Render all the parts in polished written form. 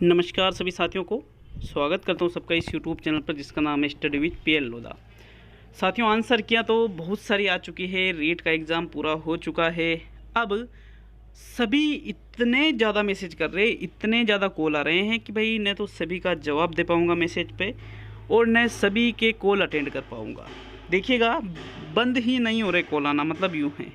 नमस्कार सभी साथियों को स्वागत करता हूं सबका इस यूट्यूब चैनल पर जिसका नाम है स्टडी विद पीएल लोधा। साथियों, आंसर किया तो बहुत सारी आ चुकी है, रीट का एग्ज़ाम पूरा हो चुका है। अब सभी इतने ज़्यादा मैसेज कर रहे हैं, इतने ज़्यादा कॉल आ रहे हैं कि भाई न तो सभी का जवाब दे पाऊँगा मैसेज पे और न सभी के कॉल अटेंड कर पाऊँगा। देखिएगा, बंद ही नहीं हो रहे कॉल आना, मतलब यूँ है।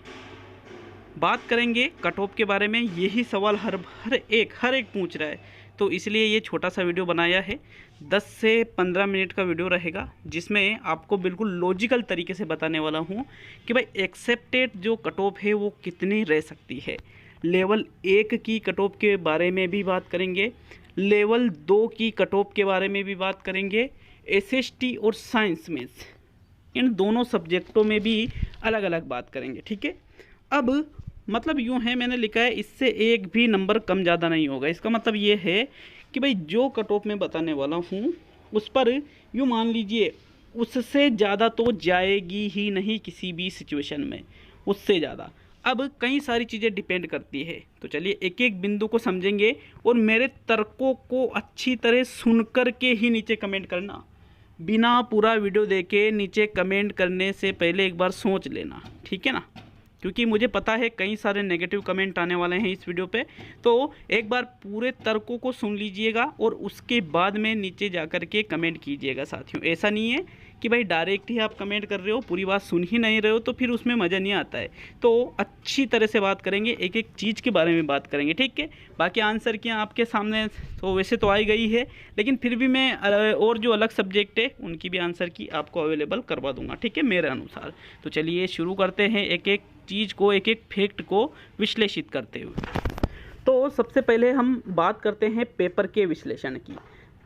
बात करेंगे कट ऑफ के बारे में, यही सवाल हर एक पूछ रहा है, तो इसलिए ये छोटा सा वीडियो बनाया है। 10 से 15 मिनट का वीडियो रहेगा जिसमें आपको बिल्कुल लॉजिकल तरीके से बताने वाला हूँ कि भाई एक्सेप्टेड जो कट ऑफ है वो कितनी रह सकती है। लेवल 1 की कट ऑफ के बारे में भी बात करेंगे, लेवल 2 की कट ऑफ के बारे में भी बात करेंगे, एसएसटी और साइंस में इन दोनों सब्जेक्टों में भी अलग अलग बात करेंगे। ठीक है, अब मतलब यूँ है, मैंने लिखा है इससे एक भी नंबर कम ज़्यादा नहीं होगा। इसका मतलब ये है कि भाई जो कट ऑफ मैं बताने वाला हूँ उस पर यूँ मान लीजिए उससे ज़्यादा तो जाएगी ही नहीं किसी भी सिचुएशन में, उससे ज़्यादा। अब कई सारी चीज़ें डिपेंड करती है, तो चलिए एक एक बिंदु को समझेंगे और मेरे तर्कों को अच्छी तरह सुन कर के ही नीचे कमेंट करना। बिना पूरा वीडियो देखे नीचे कमेंट करने से पहले एक बार सोच लेना, ठीक है ना, क्योंकि मुझे पता है कई सारे नेगेटिव कमेंट आने वाले हैं इस वीडियो पे। तो एक बार पूरे तर्कों को सुन लीजिएगा और उसके बाद में नीचे जाकर के कमेंट कीजिएगा। साथियों, ऐसा नहीं है कि भाई डायरेक्ट ही आप कमेंट कर रहे हो, पूरी बात सुन ही नहीं रहे हो, तो फिर उसमें मज़ा नहीं आता है। तो अच्छी तरह से बात करेंगे, एक एक चीज़ के बारे में बात करेंगे, ठीक है। बाकी आंसर किया आपके सामने तो वैसे तो आई गई है, लेकिन फिर भी मैं और जो अलग सब्जेक्ट है उनकी भी आंसर की आपको अवेलेबल करवा दूंगा, ठीक है, मेरे अनुसार। तो चलिए शुरू करते हैं एक एक चीज़ को, एक एक फैक्ट को विश्लेषित करते हुए। तो सबसे पहले हम बात करते हैं पेपर के विश्लेषण की।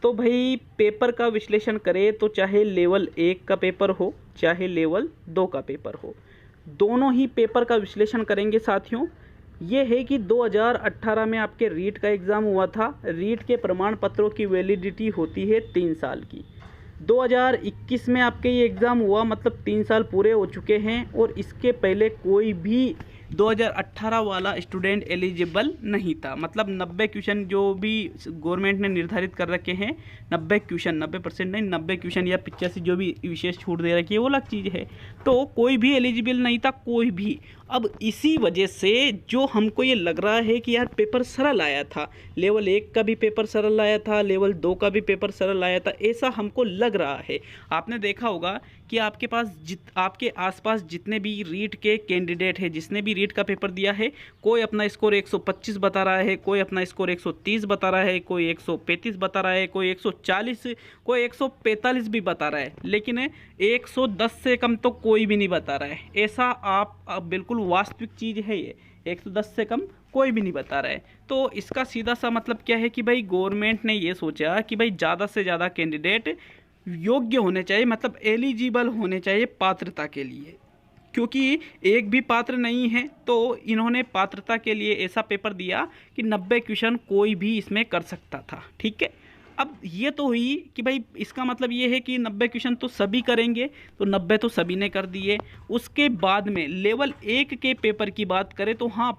तो भाई पेपर का विश्लेषण करें तो चाहे लेवल 1 का पेपर हो चाहे लेवल 2 का पेपर हो, दोनों ही पेपर का विश्लेषण करेंगे। साथियों, ये है कि 2018 में आपके रीट का एग्ज़ाम हुआ था। रीट के प्रमाण पत्रों की वैलिडिटी होती है 3 साल की। 2021 में आपके ये एग्ज़ाम हुआ, मतलब 3 साल पूरे हो चुके हैं और इसके पहले कोई भी 2018 वाला स्टूडेंट एलिजिबल नहीं था। मतलब 90 क्वेश्चन जो भी गवर्नमेंट ने निर्धारित कर रखे हैं, 90 क्वेश्चन, 90% नहीं, 90 क्वेश्चन या 85 जो भी विशेष छूट दे रखी है वो अलग चीज़ है, तो कोई भी एलिजिबल नहीं था, कोई भी। अब इसी वजह से जो हमको ये लग रहा है कि यार पेपर सरल आया था, लेवल 1 का भी पेपर सरल आया था, लेवल 2 का भी पेपर सरल आया था, ऐसा हमको लग रहा है। आपने देखा होगा कि आपके पास आपके आसपास जितने भी रीट के कैंडिडेट हैं, जिसने भी रीट का पेपर दिया है, कोई अपना स्कोर 125 बता रहा है, कोई अपना स्कोर 130 बता रहा है, कोई 135 बता रहा है, कोई 140, कोई 145 भी बता रहा है, लेकिन 110 से कम तो कोई भी नहीं बता रहा है। ऐसा आप बिल्कुल वास्तविक चीज़ है, ये 110 से कम कोई भी नहीं बता रहा है। तो इसका सीधा सा मतलब क्या है कि भाई गवर्नमेंट ने ये सोचा कि भाई ज़्यादा से ज़्यादा कैंडिडेट योग्य होने चाहिए, मतलब एलिजिबल होने चाहिए पात्रता के लिए, क्योंकि एक भी पात्र नहीं है। तो इन्होंने पात्रता के लिए ऐसा पेपर दिया कि 90 क्वेश्चन कोई भी इसमें कर सकता था, ठीक है। अब ये तो हुई कि भाई इसका मतलब ये है कि 90 क्वेश्चन तो सभी करेंगे, तो 90 तो सभी ने कर दिए। उसके बाद में लेवल 1 के पेपर की बात करें तो हाँ,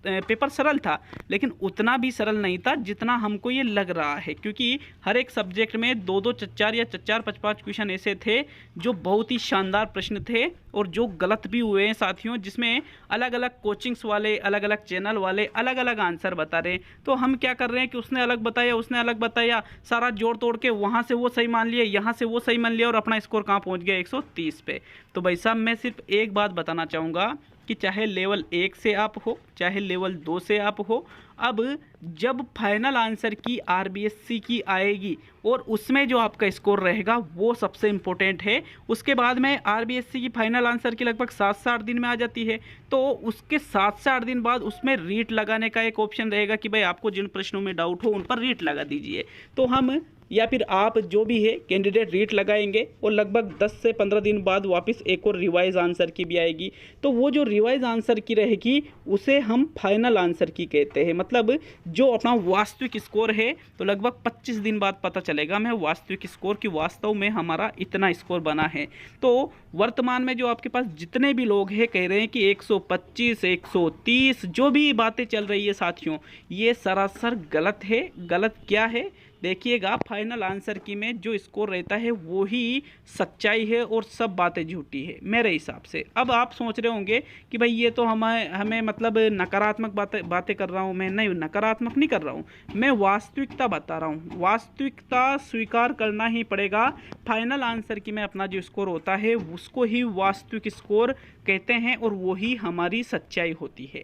पेपर सरल था, लेकिन उतना भी सरल नहीं था जितना हमको ये लग रहा है, क्योंकि हर एक सब्जेक्ट में 2-2, 4-4 या 4-4, 5-5 क्वेश्चन ऐसे थे जो बहुत ही शानदार प्रश्न थे और जो गलत भी हुए हैं साथियों, जिसमें अलग अलग कोचिंग्स वाले, अलग अलग चैनल वाले अलग अलग आंसर बता रहे हैं। तो हम क्या कर रहे हैं कि उसने अलग बताया, उसने अलग बताया, सारा जोड़ तोड़ के वहाँ से वो सही मान लिया, यहाँ से वो सही मान लिया और अपना स्कोर कहाँ पहुँच गया, 130 पे। तो भाई साहब, मैं सिर्फ एक बात बताना चाहूँगा कि चाहे लेवल 1 से आप हो चाहे लेवल 2 से आप हो, अब जब फाइनल आंसर की आरबीएससी की आएगी और उसमें जो आपका स्कोर रहेगा वो सबसे इम्पोर्टेंट है। उसके बाद में आरबीएससी की फाइनल आंसर की लगभग 7 से 8 दिन में आ जाती है, तो उसके 7 से 8 दिन बाद उसमें रीट लगाने का एक ऑप्शन रहेगा कि भाई आपको जिन प्रश्नों में डाउट हो उन पर रीट लगा दीजिए। तो हम या फिर आप जो भी है कैंडिडेट रीट लगाएंगे और लगभग 10 से 15 दिन बाद वापस एक और रिवाइज आंसर की भी आएगी। तो वो जो रिवाइज आंसर की रहेगी उसे हम फाइनल आंसर की कहते हैं। मतलब जो अपना वास्तविक स्कोर है तो लगभग 25 दिन बाद पता चलेगा हमें वास्तविक स्कोर की वास्तव में हमारा इतना स्कोर बना है। तो वर्तमान में जो आपके पास जितने भी लोग हैं कह रहे हैं कि 125 130 जो भी बातें चल रही है साथियों, ये सरासर गलत है। गलत क्या है देखिएगा, फाइनल आंसर की में जो स्कोर रहता है वो ही सच्चाई है और सब बातें झूठी है मेरे हिसाब से। अब आप सोच रहे होंगे कि भाई ये तो हमें मतलब नकारात्मक बातें कर रहा हूँ मैं। नहीं, नकारात्मक नहीं कर रहा हूँ, मैं वास्तविकता बता रहा हूँ। वास्तविकता स्वीकार करना ही पड़ेगा। फाइनल आंसर की में अपना जो स्कोर होता है उसको ही वास्तविक स्कोर कहते हैं और वही हमारी सच्चाई होती है।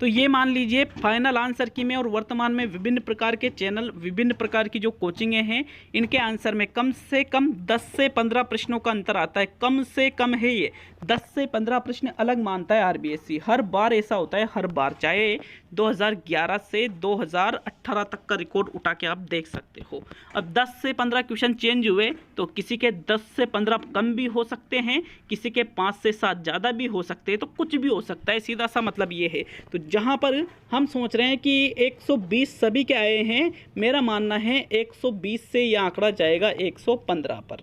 तो ये मान लीजिए फाइनल आंसर की में और वर्तमान में विभिन्न प्रकार के चैनल, विभिन्न प्रकार की जो कोचिंगें हैं, इनके आंसर में कम से कम 10 से 15 प्रश्नों का अंतर आता है। कम से कम है ये 10 से 15 प्रश्न अलग मानता है आरबीएससी। हर बार ऐसा होता है, हर बार, चाहे 2011 से 2018 तक का रिकॉर्ड उठा के आप देख सकते हो। अब 10 से 15 क्वेश्चन चेंज हुए तो किसी के 10 से 15 कम भी हो सकते हैं, किसी के 5 से 7 ज़्यादा भी हो सकते हैं, तो कुछ भी हो सकता है। सीधा सा मतलब ये है। तो जहाँ पर हम सोच रहे हैं कि 120 सभी के आए हैं, मेरा मानना है 120 से यह आंकड़ा जाएगा 115 पर।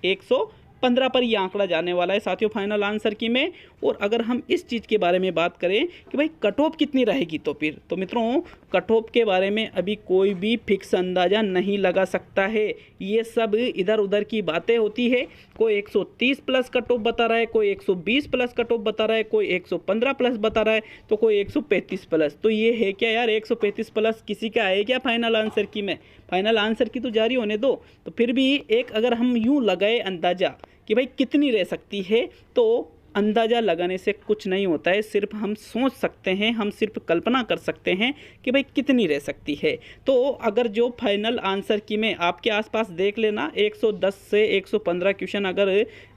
115 पर यह आंकड़ा जाने वाला है साथियों फाइनल आंसर की में। और अगर हम इस चीज़ के बारे में बात करें कि भाई कट ऑफ कितनी रहेगी, तो फिर तो मित्रों कट ऑफ के बारे में अभी कोई भी फिक्स अंदाज़ा नहीं लगा सकता है। ये सब इधर उधर की बातें होती है। कोई 130 प्लस कट ऑफ बता रहा है, कोई 120 प्लस कट ऑफ बता रहा है, कोई 115 प्लस बता रहा है, तो कोई 135 प्लस। तो ये है क्या यार, 135 प्लस किसी का आए क्या फाइनल आंसर की में? फाइनल आंसर की तो जारी होने दो। तो फिर भी एक अगर हम यूँ लगाए अंदाज़ा कि भाई कितनी रह सकती है, तो अंदाज़ा लगाने से कुछ नहीं होता है। सिर्फ हम सोच सकते हैं, हम सिर्फ कल्पना कर सकते हैं कि भाई कितनी रह सकती है। तो अगर जो फाइनल आंसर की में आपके आसपास देख लेना 110 से 115 क्वेश्चन अगर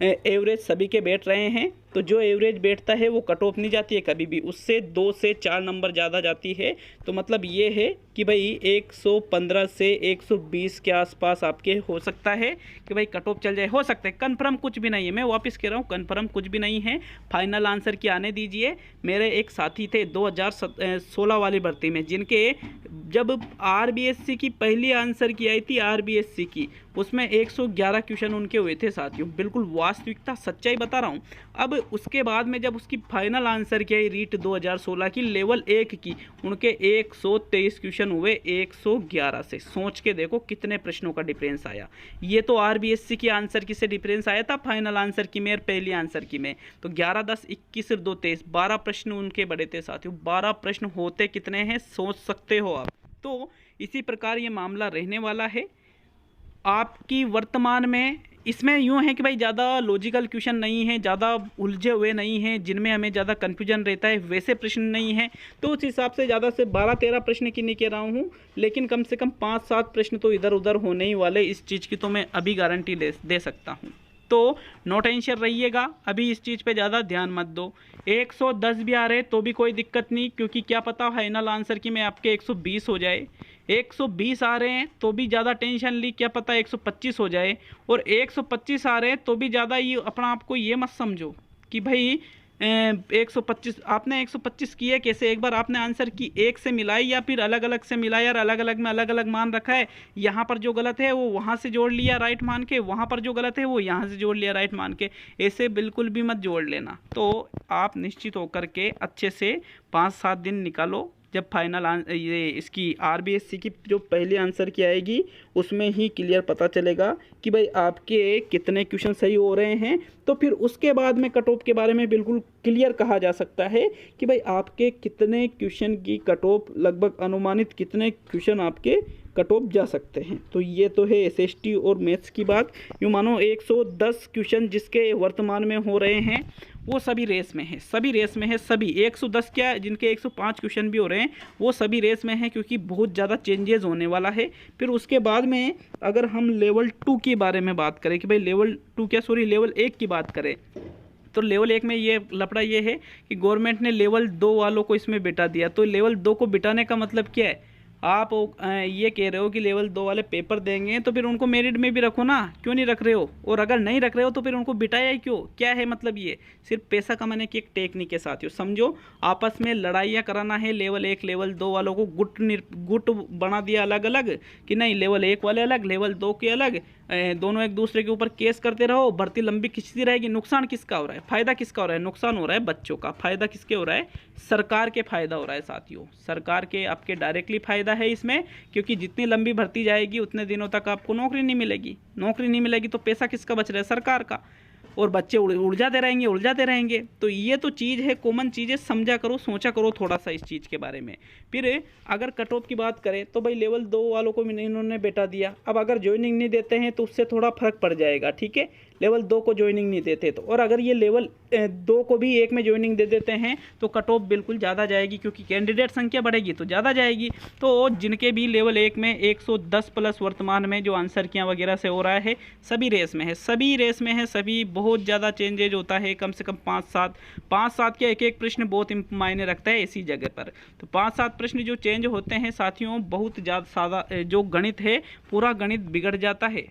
एवरेज सभी के बैठ रहे हैं, तो जो एवरेज बैठता है वो कट ऑफ नहीं जाती है कभी भी, उससे 2 से 4 नंबर ज़्यादा जाती है। तो मतलब ये है कि भाई 115 से 120 के आसपास आपके हो सकता है कि भाई कट ऑफ चल जाए। हो सकता है, कन्फर्म कुछ भी नहीं है। मैं वापस कह रहा हूँ, कन्फर्म कुछ भी नहीं है। फाइनल आंसर की आने दीजिए। मेरे एक साथी थे 2016 वाली भर्ती में, जिनके जब आरबीएससी की पहली आंसर की आई थी आरबीएससी की, उसमें 111 क्वेश्चन उनके हुए थे साथियों। बिल्कुल वास्तविकता सच्चाई बता रहा हूँ। अब उसके बाद में जब उसकी फाइनल आंसर की आई रीट 2016 की लेवल 1 की, उनके 123 क्वेश्चन हुए 111 से। सोच के देखो कितने प्रश्नों का डिफरेंस आया। ये तो आरबीएससी की आंसर की से डिफरेंस आया था फाइनल आंसर की में और पहली आंसर की में। तो 11 10 21 और 2 23 12 प्रश्न उनके बड़े थे साथियों। 12 प्रश्न होते कितने हैं सोच सकते हो आप। तो इसी प्रकार ये मामला रहने वाला है आपकी वर्तमान में। इसमें यूँ है कि भाई ज़्यादा लॉजिकल क्वेश्चन नहीं है, ज़्यादा उलझे हुए नहीं हैं जिनमें हमें ज़्यादा कन्फ्यूजन रहता है, वैसे प्रश्न नहीं हैं। तो उस हिसाब से ज़्यादा से 12-13 प्रश्न की नहीं कह रहा हूँ, लेकिन कम से कम 5-7 प्रश्न तो इधर उधर होने ही वाले। इस चीज़ की तो मैं अभी गारंटी दे सकता हूँ। तो नो टेंशन रहिएगा, अभी इस चीज़ पे ज़्यादा ध्यान मत दो। 110 भी आ रहे तो भी कोई दिक्कत नहीं, क्योंकि क्या पता फाइनल आंसर की में आपके 120 हो जाए। 120 आ रहे हैं तो भी ज़्यादा टेंशन ली, क्या पता 125 हो जाए। और 125 आ रहे हैं तो भी ज़्यादा ये अपना आपको ये मत समझो कि भाई 125 आपने 125 किए कैसे। एक बार आपने आंसर की 1 से मिलाई या फिर अलग अलग से मिलाया, और अलग अलग में अलग अलग मान रखा है। यहाँ पर जो गलत है वो वहाँ से जोड़ लिया राइट मान के, वहाँ पर जो गलत है वो यहाँ से जोड़ लिया राइट मान के। ऐसे बिल्कुल भी मत जोड़ लेना। तो आप निश्चित होकर के अच्छे से 5-7 दिन निकालो। जब फाइनल ये इसकी आरबीएससी की जो पहली आंसर की आएगी उसमें ही क्लियर पता चलेगा कि भाई आपके कितने क्वेश्चन सही हो रहे हैं। तो फिर उसके बाद में कट ऑफ के बारे में बिल्कुल क्लियर कहा जा सकता है कि भाई आपके कितने क्वेश्चन की कट ऑफ, लगभग अनुमानित कितने क्वेश्चन आपके कट ऑफ जा सकते हैं। तो ये तो है एसएसटी और मैथ्स की बात। यूँ मानो 110 क्वेश्चन जिसके वर्तमान में हो रहे हैं वो सभी रेस में है, सभी रेस में है। सभी 110 क्या, जिनके 105 क्वेश्चन भी हो रहे हैं वो सभी रेस में हैं, क्योंकि बहुत ज़्यादा चेंजेस होने वाला है। फिर उसके बाद में अगर हम लेवल 2 के बारे में बात करें कि भाई लेवल 1 की बात करें, तो लेवल 1 में ये लफड़ा ये है कि गवर्नमेंट ने लेवल 2 वालों को इसमें बिठा दिया। तो लेवल 2 को बिठाने का मतलब क्या है, आप ये कह रहे हो कि लेवल 2 वाले पेपर देंगे तो फिर उनको मेरिट में भी रखो ना, क्यों नहीं रख रहे हो? और अगर नहीं रख रहे हो तो फिर उनको बिठाया ही क्यों? क्या है मतलब? ये सिर्फ पैसा कमाने की एक टेक्निक है साथियों, समझो। आपस में लड़ाइयाँ कराना है, लेवल 1 लेवल 2 वालों को गुट बना दिया अलग अलग कि नहीं लेवल 1 वाले अलग लेवल 2 के अलग, दोनों एक दूसरे के ऊपर केस करते रहो, भर्ती लंबी खिंचती रहेगी। नुकसान किसका हो रहा है? फायदा किसका हो रहा है? नुकसान हो रहा है बच्चों का। फायदा किसके हो रहा है? सरकार के फायदा हो रहा है साथियों। सरकार के आपके डायरेक्टली फायदा है इसमें, क्योंकि जितनी लंबी भर्ती जाएगी उतने दिनों तक आपको नौकरी नहीं मिलेगी। नौकरी नहीं मिलेगी तो पैसा किसका बच रहा है? सरकार का। और बच्चे उलझाते रहेंगे उलझाते रहेंगे। तो ये तो चीज़ है, कॉमन चीज़ है, समझा करो, सोचा करो थोड़ा सा इस चीज़ के बारे में। फिर अगर कट ऑफ की बात करें तो भाई लेवल 2 वालों को इन्होंने बेटा दिया, अब अगर ज्वाइनिंग नहीं देते हैं तो उससे थोड़ा फर्क पड़ जाएगा, ठीक है। लेवल 2 को ज्वाइनिंग नहीं देते तो, और अगर ये लेवल 2 को भी 1 में ज्वाइनिंग दे देते हैं तो कट ऑफ बिल्कुल ज़्यादा जाएगी, क्योंकि कैंडिडेट संख्या बढ़ेगी तो ज़्यादा जाएगी। तो जिनके भी लेवल 1 में 110 प्लस वर्तमान में जो आंसर किया वगैरह से हो रहा है, सभी रेस में है, सभी रेस में है, सभी बहुत ज़्यादा चेंजेज होता है। कम से कम 5-7 के एक प्रश्न बहुत मायने रखता है इसी जगह पर। तो 5-7 प्रश्न जो चेंज होते हैं साथियों, बहुत ज़्यादा सादा जो गणित है, पूरा गणित बिगड़ जाता है।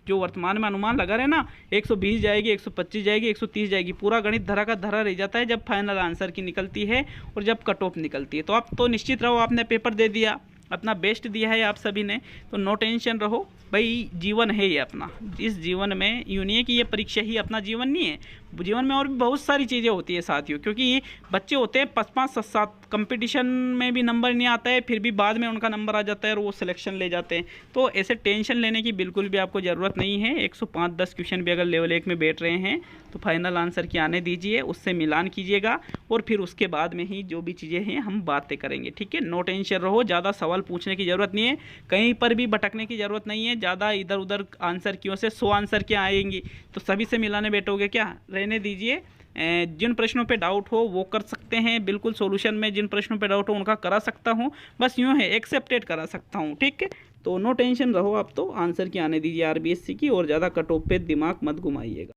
जो वर्तमान में अनुमान लगा रहे ना, 120 जाएगी, 125 जाएगी, 130 जाएगी, पूरा गणित धरा का धरा रह जाता है जब फाइनल आंसर की निकलती है और जब कट ऑफ निकलती है। तो आप तो निश्चित रहो, आपने पेपर दे दिया, अपना बेस्ट दिया है आप सभी ने, तो नो टेंशन रहो भाई। जीवन है ये अपना, इस जीवन में यूँ नहीं है कि ये परीक्षा ही अपना जीवन नहीं है, जीवन में और भी बहुत सारी चीज़ें होती है साथियों। क्योंकि बच्चे होते हैं 5-5-7 कंपटीशन में भी नंबर नहीं आता है, फिर भी बाद में उनका नंबर आ जाता है और वो सिलेक्शन ले जाते हैं। तो ऐसे टेंशन लेने की बिल्कुल भी आपको ज़रूरत नहीं है। 105-10 क्वेश्चन भी अगर लेवल 1 में बैठ रहे हैं तो फाइनल आंसर की आने दीजिए, उससे मिलान कीजिएगा और फिर उसके बाद में ही जो भी चीज़ें हैं हम बातें करेंगे, ठीक है। नो टेंशन रहो, ज़्यादा सवाल पूछने की ज़रूरत नहीं है, कहीं पर भी भटकने की ज़रूरत नहीं है। ज़्यादा इधर उधर आंसर क्यों से 100 आंसर क्या आएंगी तो सभी से मिलाने बैठोगे क्या? रहने दीजिए। जिन प्रश्नों पे डाउट हो वो कर सकते हैं, बिल्कुल सॉल्यूशन में जिन प्रश्नों पे डाउट हो उनका करा सकता हूँ, बस यूँ है एक्सेप्टेड करा सकता हूँ, ठीक है। तो नो टेंशन रहो, आप तो आंसर की आने दीजिए आरबीएससी की, और ज़्यादा कट ऑफ पे दिमाग मत घुमाइएगा।